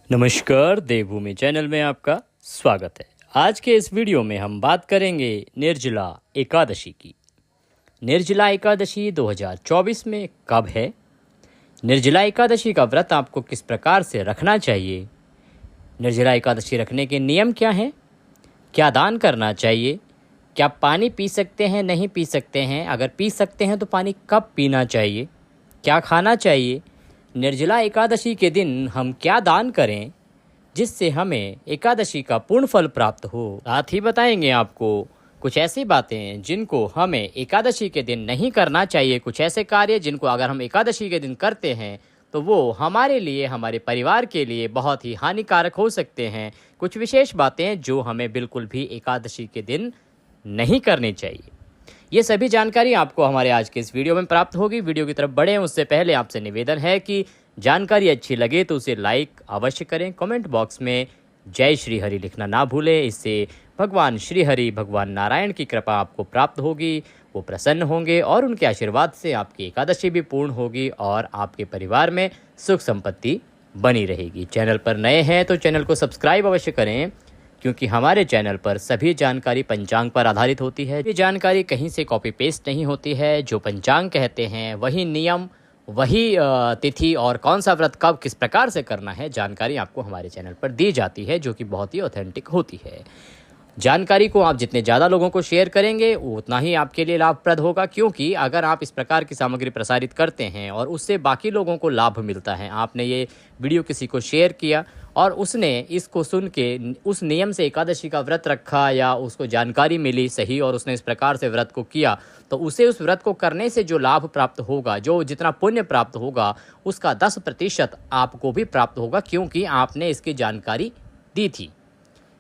नमस्कार, देवभूमि चैनल में आपका स्वागत है। आज के इस वीडियो में हम बात करेंगे निर्जला एकादशी की। निर्जला एकादशी 2024 में कब है? निर्जला एकादशी का व्रत आपको किस प्रकार से रखना चाहिए? निर्जला एकादशी रखने के नियम क्या हैं? क्या दान करना चाहिए? क्या पानी पी सकते हैं, नहीं पी सकते हैं? अगर पी सकते हैं तो पानी कब पीना चाहिए? क्या खाना चाहिए? निर्जला एकादशी के दिन हम क्या दान करें जिससे हमें एकादशी का पूर्ण फल प्राप्त हो? साथ ही बताएंगे आपको कुछ ऐसी बातें जिनको हमें एकादशी के दिन नहीं करना चाहिए, कुछ ऐसे कार्य जिनको अगर हम एकादशी के दिन करते हैं तो वो हमारे लिए, हमारे परिवार के लिए बहुत ही हानिकारक हो सकते हैं। कुछ विशेष बातें जो हमें बिल्कुल भी एकादशी के दिन नहीं करनी चाहिए। ये सभी जानकारी आपको हमारे आज के इस वीडियो में प्राप्त होगी। वीडियो की तरफ बढ़ें उससे पहले आपसे निवेदन है कि जानकारी अच्छी लगे तो उसे लाइक अवश्य करें। कमेंट बॉक्स में जय श्री हरि लिखना ना भूलें। इससे भगवान श्री हरि, भगवान नारायण की कृपा आपको प्राप्त होगी, वो प्रसन्न होंगे और उनके आशीर्वाद से आपकी एकादशी भी पूर्ण होगी और आपके परिवार में सुख संपत्ति बनी रहेगी। चैनल पर नए हैं तो चैनल को सब्सक्राइब अवश्य करें, क्योंकि हमारे चैनल पर सभी जानकारी पंचांग पर आधारित होती है। ये जानकारी कहीं से कॉपी पेस्ट नहीं होती है। जो पंचांग कहते हैं वही नियम, वही तिथि और कौन सा व्रत कब किस प्रकार से करना है, जानकारी आपको हमारे चैनल पर दी जाती है, जो कि बहुत ही ऑथेंटिक होती है। जानकारी को आप जितने ज़्यादा लोगों को शेयर करेंगे उतना ही आपके लिए लाभप्रद होगा, क्योंकि अगर आप इस प्रकार की सामग्री प्रसारित करते हैं और उससे बाकी लोगों को लाभ मिलता है, आपने ये वीडियो किसी को शेयर किया और उसने इसको सुन के उस नियम से एकादशी का व्रत रखा या उसको जानकारी मिली सही और उसने इस प्रकार से व्रत को किया, तो उसे उस व्रत को करने से जो लाभ प्राप्त होगा, जो जितना पुण्य प्राप्त होगा, उसका 10% आपको भी प्राप्त होगा, क्योंकि आपने इसकी जानकारी दी थी।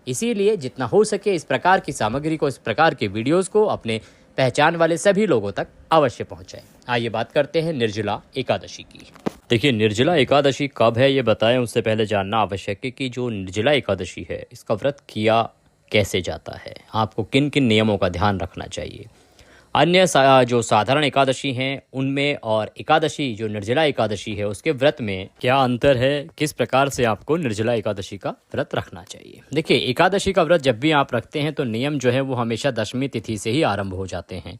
इसीलिए जितना हो सके इस प्रकार की सामग्री को, इस प्रकार के वीडियोस को अपने पहचान वाले सभी लोगों तक अवश्य पहुंचाएं। आइए बात करते हैं निर्जला एकादशी की। देखिए, निर्जला एकादशी कब है ये बताएं उससे पहले जानना आवश्यक है कि जो निर्जला एकादशी है इसका व्रत किया कैसे जाता है, आपको किन किन नियमों का ध्यान रखना चाहिए। अन्य जो साधारण एकादशी हैं उनमें और एकादशी जो निर्जला एकादशी है उसके व्रत में क्या अंतर है, किस प्रकार से आपको निर्जला एकादशी का व्रत रखना चाहिए। देखिए, एकादशी का व्रत जब भी आप रखते हैं तो नियम जो है वो हमेशा दशमी तिथि से ही आरंभ हो जाते हैं।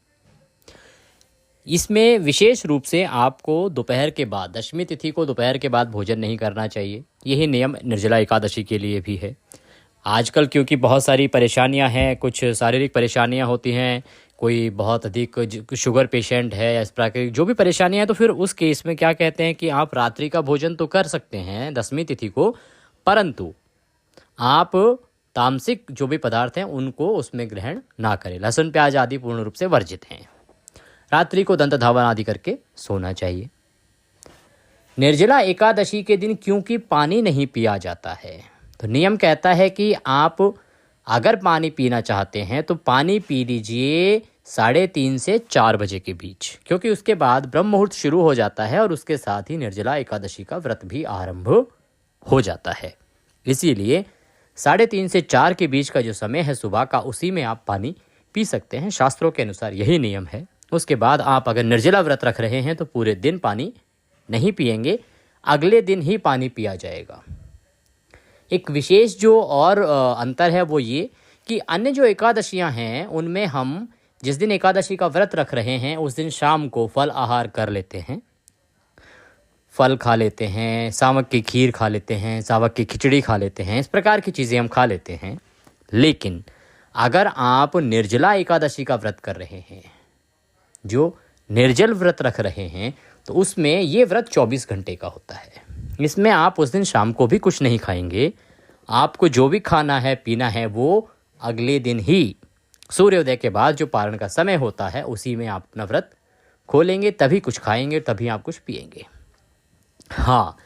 इसमें विशेष रूप से आपको दोपहर के बाद, दशमी तिथि को दोपहर के बाद भोजन नहीं करना चाहिए। यही नियम निर्जला एकादशी के लिए भी है। आजकल क्योंकि बहुत सारी परेशानियां हैं, कुछ शारीरिक परेशानियां होती हैं, कोई बहुत अधिक शुगर पेशेंट है या इस प्रकार की जो भी परेशानियां हैं, तो फिर उस केस में क्या कहते हैं कि आप रात्रि का भोजन तो कर सकते हैं दशमी तिथि को, परंतु आप तामसिक जो भी पदार्थ हैं उनको उसमें ग्रहण ना करें। लहसुन प्याज आदि पूर्ण रूप से वर्जित हैं। रात्रि को दंत धावन आदि करके सोना चाहिए। निर्जला एकादशी के दिन क्योंकि पानी नहीं पिया जाता है, तो नियम कहता है कि आप अगर पानी पीना चाहते हैं तो पानी पी लीजिए 3:30 से 4 बजे के बीच, क्योंकि उसके बाद ब्रह्म मुहूर्त शुरू हो जाता है और उसके साथ ही निर्जला एकादशी का व्रत भी आरंभ हो जाता है। इसीलिए 3:30 से 4 के बीच का जो समय है सुबह का, उसी में आप पानी पी सकते हैं। शास्त्रों के अनुसार यही नियम है। उसके बाद आप अगर निर्जला व्रत रख रहे हैं तो पूरे दिन पानी नहीं पिएंगे, अगले दिन ही पानी पिया जाएगा। एक विशेष जो और अंतर है वो ये कि अन्य जो एकादशियां हैं उनमें हम जिस दिन एकादशी का व्रत रख रहे हैं उस दिन शाम को फल आहार कर लेते हैं, फल खा लेते हैं, सावक की खीर खा लेते हैं, सावक की खिचड़ी खा लेते हैं, इस प्रकार की चीज़ें हम खा लेते हैं। लेकिन अगर आप निर्जला एकादशी का व्रत कर रहे हैं, जो निर्जल व्रत रख रहे हैं, तो उसमें ये व्रत 24 घंटे का होता है। इसमें आप उस दिन शाम को भी कुछ नहीं खाएंगे। आपको जो भी खाना है पीना है वो अगले दिन ही सूर्योदय के बाद जो पारण का समय होता है उसी में आप अपना व्रत खोलेंगे, तभी कुछ खाएंगे, तभी आप कुछ पिएंगे। हाँ,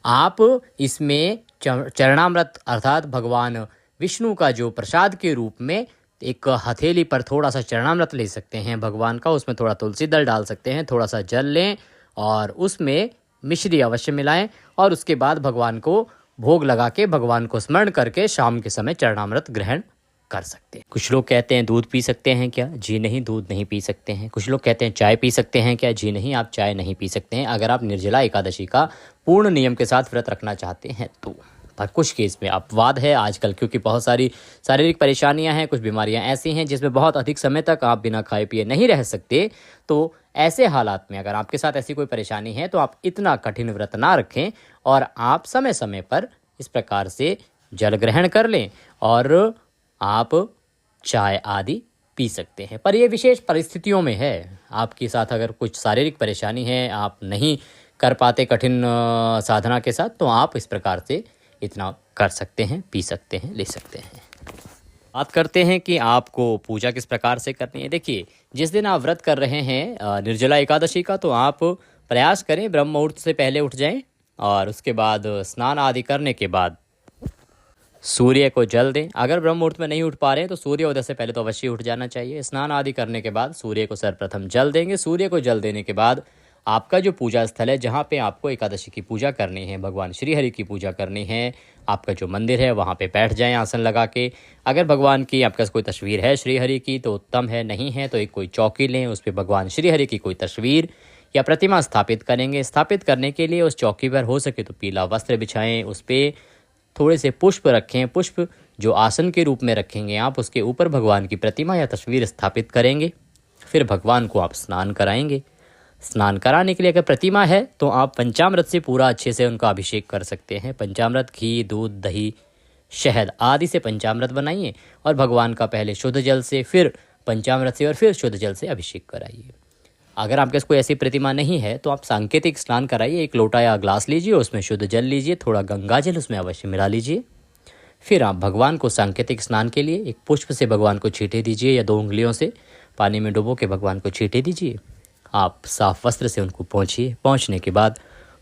आप इसमें चरणामृत अर्थात भगवान विष्णु का जो प्रसाद के रूप में एक हथेली पर थोड़ा सा चरणामृत ले सकते हैं भगवान का, उसमें थोड़ा तुलसी दल डाल सकते हैं, थोड़ा सा जल लें और उसमें मिश्री अवश्य मिलाएं और उसके बाद भगवान को भोग लगा के, भगवान को स्मरण करके शाम के समय चरणामृत ग्रहण कर सकते हैं। कुछ लोग कहते हैं दूध पी सकते हैं क्या? जी नहीं, दूध नहीं पी सकते हैं। कुछ लोग कहते हैं चाय पी सकते हैं क्या? जी नहीं, आप चाय नहीं पी सकते हैं अगर आप निर्जला एकादशी का पूर्ण नियम के साथ व्रत रखना चाहते हैं तो। पर कुछ केस में अपवाद है आजकल, क्योंकि बहुत सारी शारीरिक परेशानियां हैं, कुछ बीमारियां ऐसी हैं जिसमें बहुत अधिक समय तक आप बिना खाए पिए नहीं रह सकते। तो ऐसे हालात में अगर आपके साथ ऐसी कोई परेशानी है तो आप इतना कठिन व्रत ना रखें और आप समय समय पर इस प्रकार से जल ग्रहण कर लें और आप चाय आदि पी सकते हैं। पर यह विशेष परिस्थितियों में है। आपके साथ अगर कुछ शारीरिक परेशानी है, आप नहीं कर पाते कठिन साधना के साथ, तो आप इस प्रकार से इतना कर सकते हैं, पी सकते हैं, ले सकते हैं। बात करते हैं कि आपको पूजा किस प्रकार से करनी है। देखिए, जिस दिन आप व्रत कर रहे हैं निर्जला एकादशी का, तो आप प्रयास करें ब्रह्म मुहूर्त से पहले उठ जाएं और उसके बाद स्नान आदि करने के बाद सूर्य को जल दें। अगर ब्रह्म मुहूर्त में नहीं उठ पा रहे हैं तो सूर्योदय से पहले तो अवश्य उठ जाना चाहिए। स्नान आदि करने के बाद सूर्य को सर्वप्रथम जल देंगे। सूर्य को जल देने के बाद आपका जो पूजा स्थल है, जहाँ पे आपको एकादशी की पूजा करनी है, भगवान श्रीहरि की पूजा करनी है, आपका जो मंदिर है वहाँ पे बैठ जाएं आसन लगा के। अगर भगवान की आपके पास कोई तस्वीर है श्रीहरि की तो उत्तम है, नहीं है तो एक कोई चौकी लें, उस पर भगवान श्रीहरि की कोई तस्वीर या प्रतिमा स्थापित करेंगे। स्थापित करने के लिए उस चौकी पर हो सके तो पीला वस्त्र बिछाएं, उस पर थोड़े से पुष्प रखें। पुष्प जो आसन के रूप में रखेंगे आप, उसके ऊपर भगवान की प्रतिमा या तस्वीर स्थापित करेंगे। फिर भगवान को आप स्नान कराएंगे। स्नान कराने के लिए अगर प्रतिमा है तो आप पंचामृत से पूरा अच्छे से उनका अभिषेक कर सकते हैं। पंचामृत, घी, दूध, दही, शहद आदि से पंचामृत बनाइए और भगवान का पहले शुद्ध जल से, फिर पंचामृत से और फिर शुद्ध जल से अभिषेक कराइए। अगर आपके पास कोई ऐसी प्रतिमा नहीं है तो आप सांकेतिक स्नान कराइए। एक लोटा या ग्लास लीजिए, उसमें शुद्ध जल लीजिए, थोड़ा गंगा जल उसमें अवश्य मिला लीजिए। फिर आप भगवान को सांकेतिक स्नान के लिए एक पुष्प से भगवान को छींटे दीजिए या 2 उंगलियों से पानी में डुबो के भगवान को छींटे दीजिए। आप साफ वस्त्र से उनको पोंछिए। पोंछने के बाद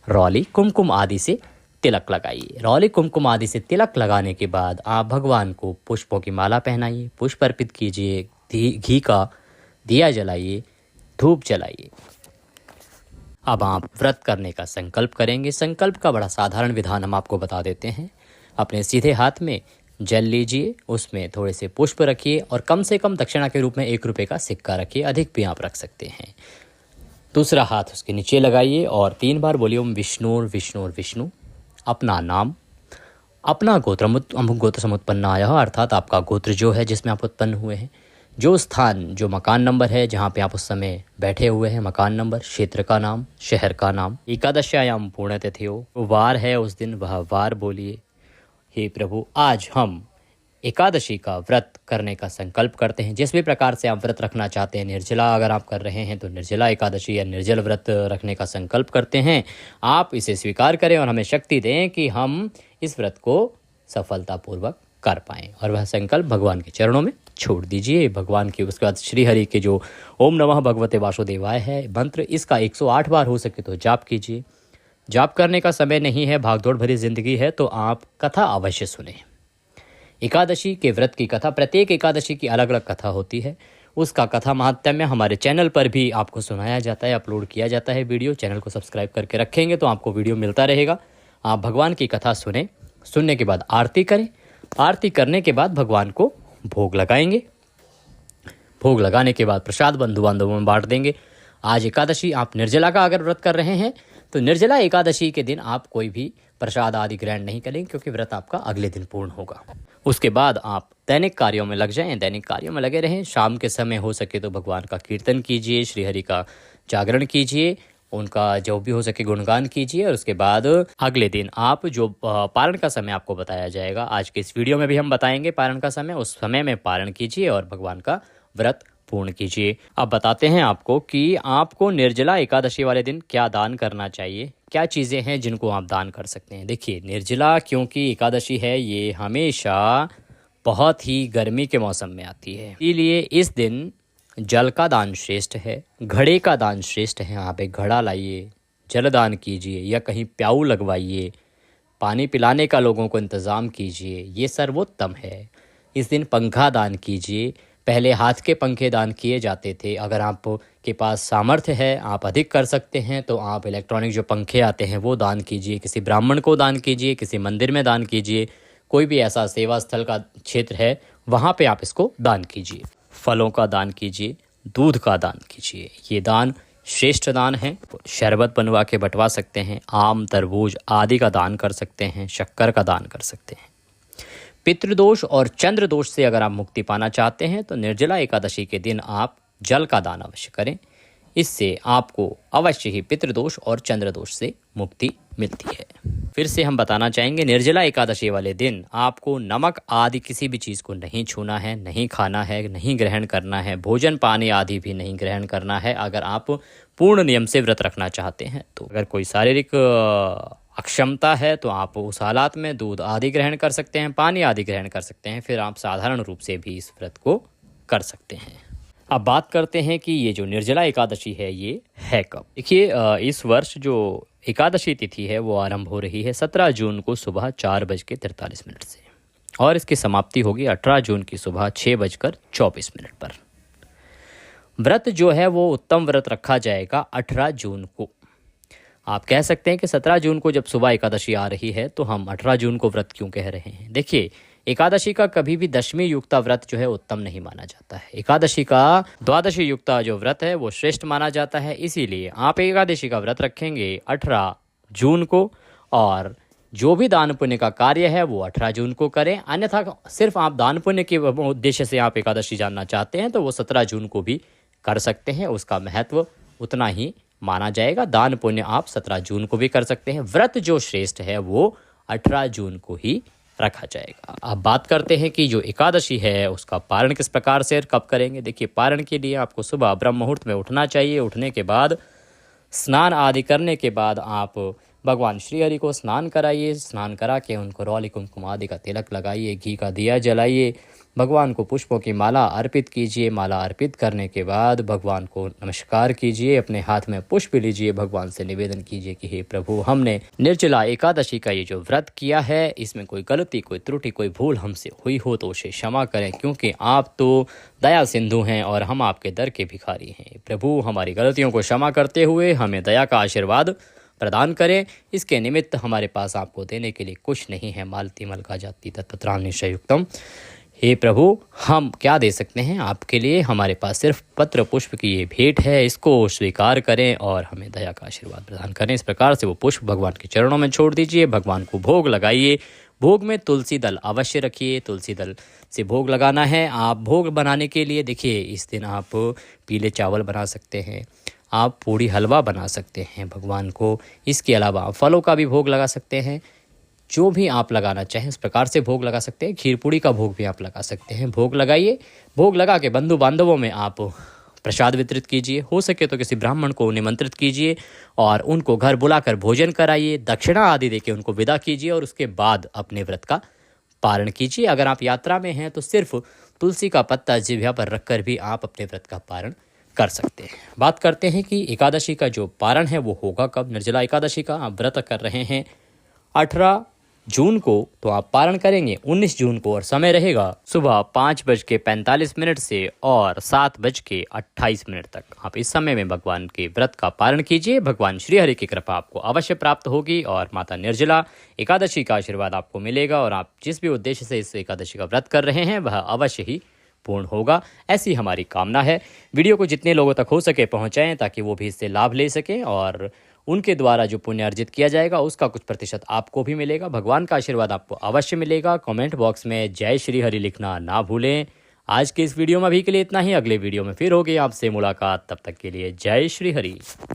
रौली, कुमकुम आदि से तिलक लगाइए। रौली, कुमकुम आदि से तिलक लगाने के बाद आप भगवान को पुष्पों की माला पहनाइए, पुष्प अर्पित कीजिए, घी का दिया जलाइए, धूप जलाइए। अब आप व्रत करने का संकल्प करेंगे। संकल्प का बड़ा साधारण विधान हम आपको बता देते हैं। अपने सीधे हाथ में जल लीजिए, उसमें थोड़े से पुष्प रखिए और कम से कम दक्षिणा के रूप में 1 रुपये का सिक्का रखिए, अधिक भी आप रख सकते हैं। दूसरा हाथ उसके नीचे लगाइए और 3 बार बोलिए ओम विष्णु विष्णु विष्णु। अपना नाम, अपना गोत्र समुत्पन्नाय, अर्थात आपका गोत्र जो है जिसमें आप उत्पन्न हुए हैं, जो स्थान, जो मकान नंबर है जहाँ पे आप उस समय बैठे हुए हैं, मकान नंबर, क्षेत्र का नाम, शहर का नाम। एकादश्यायाम पुण्यतिथियो, वार है उस दिन, वह वार बोलिए। हे प्रभु, आज हम एकादशी का व्रत करने का संकल्प करते हैं। जिस भी प्रकार से आप व्रत रखना चाहते हैं, निर्जला अगर आप कर रहे हैं तो निर्जला एकादशी या निर्जल व्रत रखने का संकल्प करते हैं। आप इसे स्वीकार करें और हमें शक्ति दें कि हम इस व्रत को सफलतापूर्वक कर पाएं। और वह संकल्प भगवान के चरणों में छोड़ दीजिए। भगवान के उसके बाद श्री हरि के जो ओम नमः भगवते वासुदेवाय है मंत्र, इसका 108 बार हो सके तो जाप कीजिए। जाप करने का समय नहीं है, भागदौड़ भरी जिंदगी है, तो आप कथा अवश्य सुने। एकादशी के व्रत की कथा, प्रत्येक एकादशी की अलग अलग कथा होती है। उसका कथा महात्म्य हमारे चैनल पर भी आपको सुनाया जाता है, अपलोड किया जाता है वीडियो। चैनल को सब्सक्राइब करके रखेंगे तो आपको वीडियो मिलता रहेगा। आप भगवान की कथा सुने, सुनने के बाद आरती करें। आरती करने के बाद भगवान को भोग लगाएंगे। भोग लगाने के बाद प्रसाद बंधु बांधवों में बांट देंगे। आज एकादशी, आप निर्जला का अगर व्रत कर रहे हैं तो निर्जला एकादशी के दिन आप कोई भी प्रसाद आदि ग्रहण नहीं करेंगे, क्योंकि व्रत आपका अगले दिन पूर्ण होगा। उसके बाद आप दैनिक कार्यों में लग जाएं, दैनिक कार्यों में लगे रहें। शाम के समय हो सके तो भगवान का कीर्तन कीजिए, श्रीहरि का जागरण कीजिए, उनका जो भी हो सके गुणगान कीजिए। और उसके बाद अगले दिन आप जो पारण का समय आपको बताया जाएगा, आज के इस वीडियो में भी हम बताएंगे पारण का समय, उस समय में पारण कीजिए और भगवान का व्रत पूर्ण कीजिए। अब बताते हैं आपको कि आपको निर्जला एकादशी वाले दिन क्या दान करना चाहिए, क्या चीज़ें हैं जिनको आप दान कर सकते हैं। देखिए, निर्जला क्योंकि एकादशी है, ये हमेशा बहुत ही गर्मी के मौसम में आती है, इसीलिए इस दिन जल का दान श्रेष्ठ है, घड़े का दान श्रेष्ठ है। आप एक घड़ा लाइए, जल दान कीजिए या कहीं प्याऊ लगवाइए, पानी पिलाने का लोगों को इंतज़ाम कीजिए, ये सर्वोत्तम है। इस दिन पंखा दान कीजिए। पहले हाथ के पंखे दान किए जाते थे, अगर आपके पास सामर्थ्य है, आप अधिक कर सकते हैं तो आप इलेक्ट्रॉनिक जो पंखे आते हैं वो दान कीजिए, किसी ब्राह्मण को दान कीजिए, किसी मंदिर में दान कीजिए, कोई भी ऐसा सेवा स्थल का क्षेत्र है वहाँ पे आप इसको दान कीजिए। फलों का दान कीजिए, दूध का दान कीजिए। ये दान श्रेष्ठ दान है। शरबत बनवा के बंटवा सकते हैं, आम, तरबूज आदि का दान कर सकते हैं, शक्कर का दान कर सकते हैं। पितृदोष और चंद्र दोष से अगर आप मुक्ति पाना चाहते हैं तो निर्जला एकादशी के दिन आप जल का दान अवश्य करें। इससे आपको अवश्य ही पितृदोष और चंद्र दोष से मुक्ति मिलती है। फिर से हम बताना चाहेंगे, निर्जला एकादशी वाले दिन आपको नमक आदि किसी भी चीज़ को नहीं छूना है, नहीं खाना है, नहीं ग्रहण करना है, भोजन पानी आदि भी नहीं ग्रहण करना है। अगर आप पूर्ण नियम से व्रत रखना चाहते हैं तो अगर कोई शारीरिक अक्षमता है तो आप उस हालात में दूध आदि ग्रहण कर सकते हैं, पानी आदि ग्रहण कर सकते हैं। फिर आप साधारण रूप से भी इस व्रत को कर सकते हैं। अब बात करते हैं कि ये जो निर्जला एकादशी है ये है कब। देखिए, इस वर्ष जो एकादशी तिथि है वो आरंभ हो रही है 17 जून को सुबह 4:43 से और इसकी समाप्ति होगी 18 जून की सुबह 6:24 पर। व्रत जो है वो उत्तम व्रत रखा जाएगा 18 जून को। आप कह सकते हैं कि 17 जून को जब सुबह एकादशी आ रही है तो हम 18 जून को व्रत क्यों कह रहे हैं। देखिए, एकादशी का कभी भी दशमी युक्ता व्रत जो है उत्तम नहीं माना जाता है। एकादशी का द्वादशी युक्ता जो व्रत है वो श्रेष्ठ माना जाता है। इसीलिए आप एकादशी का व्रत रखेंगे 18 जून को और जो भी दान पुण्य का कार्य है वो 18 जून को करें। अन्यथा सिर्फ आप दान पुण्य के उद्देश्य से आप एकादशी जानना चाहते हैं तो वो 17 जून को भी कर सकते हैं। उसका महत्व उतना ही माना जाएगा। दान पुण्य आप 17 जून को भी कर सकते हैं। व्रत जो श्रेष्ठ है वो 18 जून को ही रखा जाएगा। अब बात करते हैं कि जो एकादशी है उसका पारण किस प्रकार से कब करेंगे। देखिए, पारण के लिए आपको सुबह ब्रह्म मुहूर्त में उठना चाहिए। उठने के बाद स्नान आदि करने के बाद आप भगवान श्री हरि को स्नान कराइए। स्नान करा के उनको रौली कुमकुम आदि का तिलक लगाइए, घी का दिया जलाइए, भगवान को पुष्पों की माला अर्पित कीजिए। माला अर्पित करने के बाद भगवान को नमस्कार कीजिए, अपने हाथ में पुष्प लीजिए, भगवान से निवेदन कीजिए कि हे प्रभु, हमने निर्जला एकादशी का ये जो व्रत किया है इसमें कोई गलती, कोई त्रुटि, कोई भूल हमसे हुई हो तो उसे क्षमा करें, क्योंकि आप तो दया सिंधु हैं और हम आपके दर के भिखारी हैं। प्रभु, हमारी गलतियों को क्षमा करते हुए हमें दया का आशीर्वाद प्रदान करें। इसके निमित्त हमारे पास आपको देने के लिए कुछ नहीं है। मालती मलका जाति तत्त्राण निश्चयुक्तम। हे प्रभु, हम क्या दे सकते हैं आपके लिए। हमारे पास सिर्फ पत्र पुष्प की ये भेंट है, इसको स्वीकार करें और हमें दया का आशीर्वाद प्रदान करें। इस प्रकार से वो पुष्प भगवान के चरणों में छोड़ दीजिए। भगवान को भोग लगाइए। भोग में तुलसी दल अवश्य रखिए। तुलसी दल से भोग लगाना है। आप भोग बनाने के लिए देखिए, इस दिन आप पीले चावल बना सकते हैं, आप पूड़ी हलवा बना सकते हैं भगवान को। इसके अलावा आप फलों का भी भोग लगा सकते हैं। जो भी आप लगाना चाहें उस प्रकार से भोग लगा सकते हैं। खीर पूड़ी का भोग भी आप लगा सकते हैं। भोग लगाइए। भोग लगा के बंधु बांधवों में आप प्रसाद वितरित कीजिए। हो सके तो किसी ब्राह्मण को निमंत्रित कीजिए और उनको घर बुलाकर भोजन कराइए। दक्षिणा आदि देके उनको विदा कीजिए और उसके बाद अपने व्रत का पारण कीजिए। अगर आप यात्रा में हैं तो सिर्फ तुलसी का पत्ता जिह्वा पर रखकर भी आप अपने व्रत का पारण कर सकते हैं। बात करते हैं कि एकादशी का जो पारण है वो होगा कब। निर्जला एकादशी का आप व्रत कर रहे हैं 18 जून को, तो आप पारण करेंगे 19 जून को और समय रहेगा सुबह 5:45 से और 7:28 तक। आप इस समय में भगवान के व्रत का पारण कीजिए। भगवान श्री हरि की कृपा आपको अवश्य प्राप्त होगी और माता निर्जला एकादशी का आशीर्वाद आपको मिलेगा और आप जिस भी उद्देश्य से इस एकादशी का व्रत कर रहे हैं वह अवश्य ही पूर्ण होगा, ऐसी हमारी कामना है। वीडियो को जितने लोगों तक हो सके पहुंचाएं ताकि वो भी इससे लाभ ले सकें और उनके द्वारा जो पुण्य अर्जित किया जाएगा उसका कुछ प्रतिशत आपको भी मिलेगा। भगवान का आशीर्वाद आपको अवश्य मिलेगा। कमेंट बॉक्स में जय श्री हरि लिखना ना भूलें। आज के इस वीडियो में अभी के लिए इतना ही। अगले वीडियो में फिर होगी आपसे मुलाकात। तब तक के लिए जय श्री हरि।